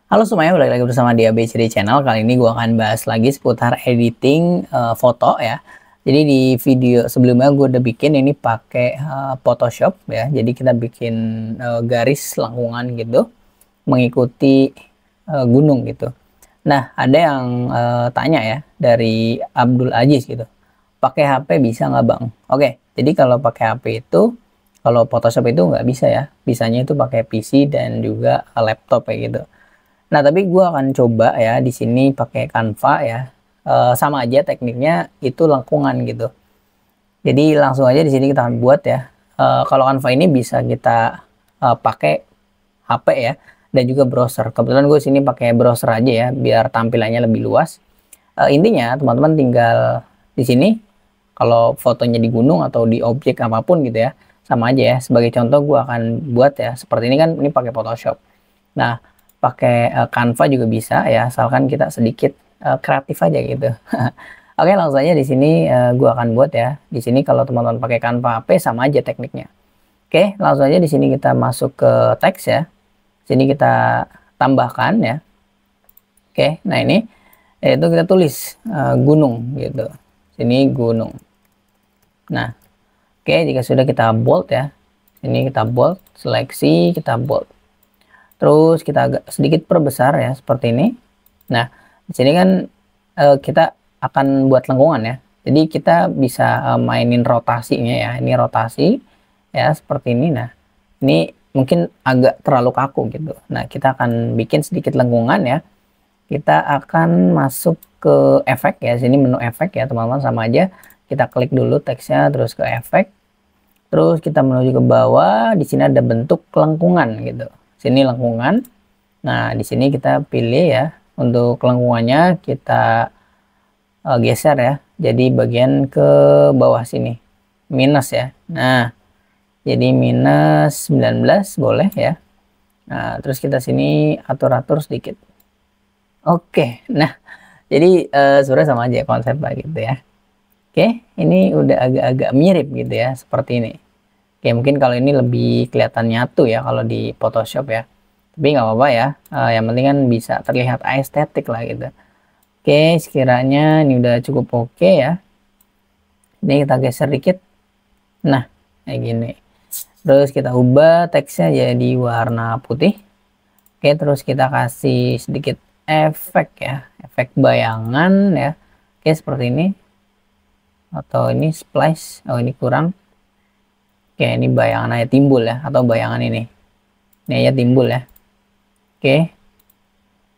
Halo semuanya, balik lagi bersama di ABCD Channel. Kali ini gue akan bahas lagi seputar editing foto ya. Jadi di video sebelumnya gue udah bikin ini pakai Photoshop ya. Jadi kita bikin garis lengkungan gitu, mengikuti gunung gitu. Nah, ada yang tanya ya dari Abdul Aziz gitu. Pakai HP bisa nggak bang? Oke, jadi kalau pakai HP itu, kalau Photoshop itu nggak bisa ya. Bisanya itu pakai PC dan juga laptop kayak gitu. Nah, tapi gue akan coba ya di sini pakai Canva ya. Sama aja tekniknya itu lengkungan gitu. Jadi langsung aja di sini kita akan buat ya. Kalau Canva ini bisa kita pakai HP ya dan juga browser. Kebetulan gue sini pakai browser aja ya biar tampilannya lebih luas. Intinya teman-teman tinggal di sini kalau fotonya di gunung atau di objek apapun gitu ya, sama aja ya. Sebagai contoh gue akan buat ya seperti ini kan, ini pakai Photoshop. Nah, pakai Canva juga bisa ya, asalkan kita sedikit kreatif aja gitu. Oke, langsung aja di sini gua akan buat ya. Di sini kalau teman-teman pakai Canva HP sama aja tekniknya. Oke, langsung aja di sini kita masuk ke teks ya. Sini kita tambahkan ya. Oke, nah ini itu kita tulis gunung gitu. Sini gunung. Nah, oke, jika sudah kita bold ya. Ini kita bold, seleksi, kita bold. Terus kita agak sedikit perbesar ya seperti ini. Nah, di sini kan kita akan buat lengkungan ya. Jadi kita bisa mainin rotasinya ya. Ini rotasi ya seperti ini. Nah, ini mungkin agak terlalu kaku gitu. Nah, kita akan bikin sedikit lengkungan ya. Kita akan masuk ke efek ya. Sini menu efek ya teman-teman, sama aja. Kita klik dulu teksnya terus ke efek. Terus kita menuju ke bawah, di sini ada bentuk lengkungan gitu. Sini lengkungan. Nah, di sini kita pilih ya. Untuk lengkungannya kita geser ya. Jadi bagian ke bawah sini. Minus ya. Nah, jadi minus 19 boleh ya. Nah, terus kita sini atur-atur sedikit. Oke, nah jadi sebenarnya sama aja konsepnya gitu ya. Oke, ini udah agak-agak mirip gitu ya, seperti ini. Oke, mungkin kalau ini lebih kelihatan nyatu ya kalau di Photoshop ya. Tapi nggak apa-apa ya. Yang penting kan bisa terlihat estetik lah gitu. Oke, sekiranya ini udah cukup oke ya. Ini kita geser dikit. Nah, kayak gini. Terus kita ubah teksnya jadi warna putih. Oke, terus kita kasih sedikit efek ya. Efek bayangan ya. Oke, seperti ini. Atau ini splash. Oh, ini kurang. Oke, ini bayangan aja timbul ya, atau bayangan ini aja timbul ya. Oke,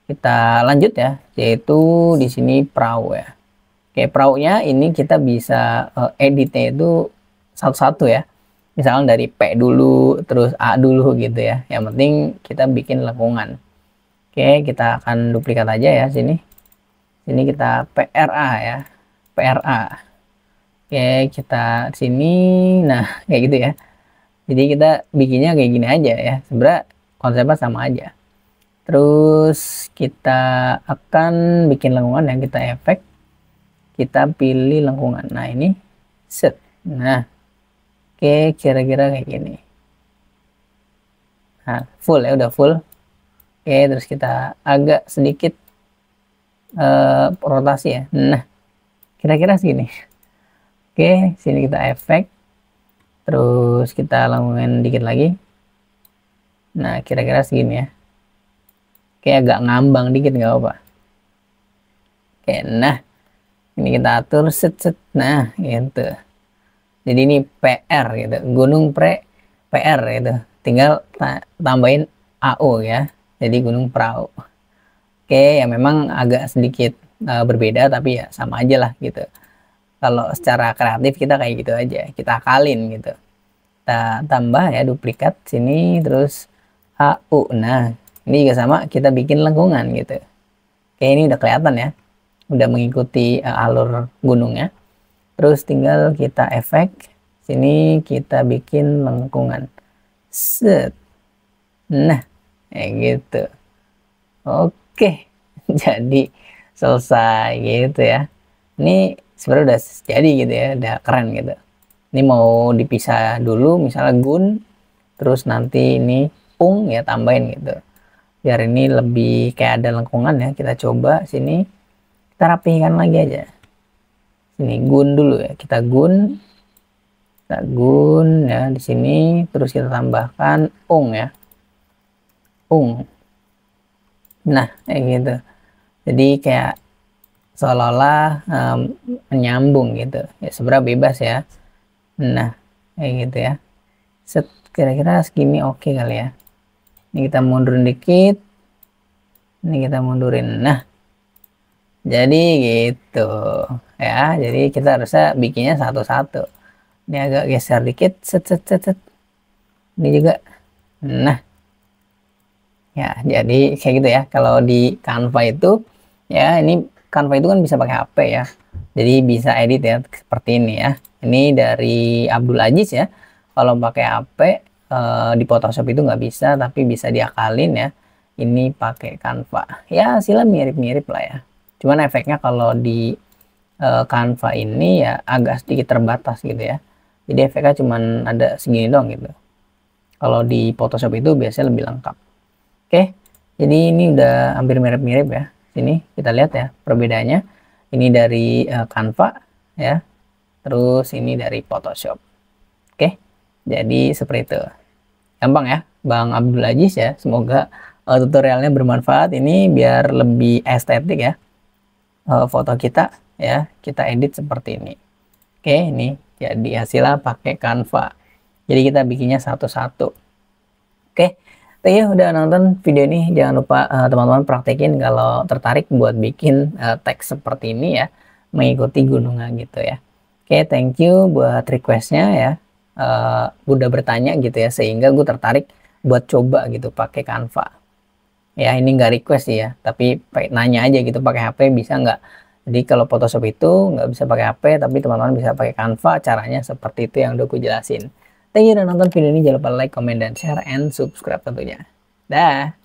kita lanjut ya, yaitu di sini perahu ya. Oke, perahunya ini kita bisa editnya itu satu-satu ya. Misalnya dari P dulu, terus A dulu gitu ya. Yang penting kita bikin lengkungan. Oke, kita akan duplikat aja ya sini. Sini kita PRA ya, PRA. Oke, kita sini, nah kayak gitu ya. Jadi kita bikinnya kayak gini aja ya. Sebenarnya konsepnya sama aja. Terus kita akan bikin lengkungan yang kita efek. Kita pilih lengkungan. Nah, ini set. Nah, oke, kira-kira kayak gini. Nah, full ya, udah full. Oke, terus kita agak sedikit rotasi ya. Nah, kira-kira segini. Oke, sini kita efek. Terus kita lengkungin dikit lagi. Nah, kira-kira segini ya. Oke, agak ngambang dikit nggak apa-apa. Oke, nah ini kita atur set. Nah, gitu. Jadi ini PR gitu, gunung PR gitu. Tinggal tambahin AU ya. Jadi gunung perahu. Oke, ya memang agak sedikit berbeda tapi ya sama aja lah gitu. Kalau secara kreatif kita kayak gitu aja, kita akalin gitu. Kita tambah ya duplikat sini terus AU. Nah, ini juga sama, kita bikin lengkungan gitu. Oke, ini udah kelihatan ya. Udah mengikuti alur gunungnya. Terus tinggal kita efek. Sini kita bikin lengkungan. Set. Nah, kayak gitu. Oke. Jadi selesai gitu ya. Ini sebenarnya udah jadi gitu ya, udah keren gitu. Ini mau dipisah dulu misalnya gun, terus nanti ini pung ya tambahin gitu. biar ini lebih kayak ada lengkungan ya. Kita coba sini, kita rapihkan lagi aja. Sini gun dulu ya, kita gun ya di sini, terus kita tambahkan ung ya, ung. Nah kayak gitu, jadi kayak seolah-olah menyambung gitu ya, sebenarnya bebas ya. Nah kayak gitu ya, set kira-kira segini oke kali ya. Ini kita mundurin dikit, ini kita mundurin. Nah jadi gitu ya, jadi kita harusnya bikinnya satu-satu. Ini agak geser dikit, set. Ini juga. Nah ya, jadi kayak gitu ya. Kalau di Canva itu ya, ini Canva itu kan bisa pakai HP ya, jadi bisa edit ya seperti ini ya. Ini dari Abdul Aziz ya. Kalau pakai HP di Photoshop itu nggak bisa, tapi bisa diakalin ya. Ini pakai Canva ya, hasilnya mirip-mirip lah ya. Cuman efeknya kalau di Canva ini ya agak sedikit terbatas gitu ya. Jadi efeknya cuman ada segini dong gitu. Kalau di Photoshop itu biasanya lebih lengkap. Oke, jadi ini udah hampir mirip-mirip ya. Sini kita lihat ya perbedaannya. Ini dari Canva ya. Terus ini dari Photoshop. Oke, jadi seperti itu. Gampang ya, Bang Abdul Aziz ya. Semoga tutorialnya bermanfaat. Ini biar lebih estetik ya. Foto kita ya, kita edit seperti ini. Oke, ini jadi hasilnya pakai Canva. Jadi kita bikinnya satu-satu. Oke, thank you udah nonton video ini. Jangan lupa teman-teman praktekin kalau tertarik buat bikin teks seperti ini ya, mengikuti gunungan gitu ya. Oke, thank you buat requestnya ya. Udah bertanya gitu ya, sehingga gue tertarik buat coba gitu pakai Canva. Ya ini nggak request sih ya, tapi nanya aja gitu, pakai HP bisa nggak. Jadi kalau Photoshop itu nggak bisa pakai HP, tapi teman-teman bisa pakai Canva. Caranya seperti itu yang udah gue jelasin. Thank you udah nonton video ini. Jangan lupa like, comment, dan share, and subscribe tentunya. Dah.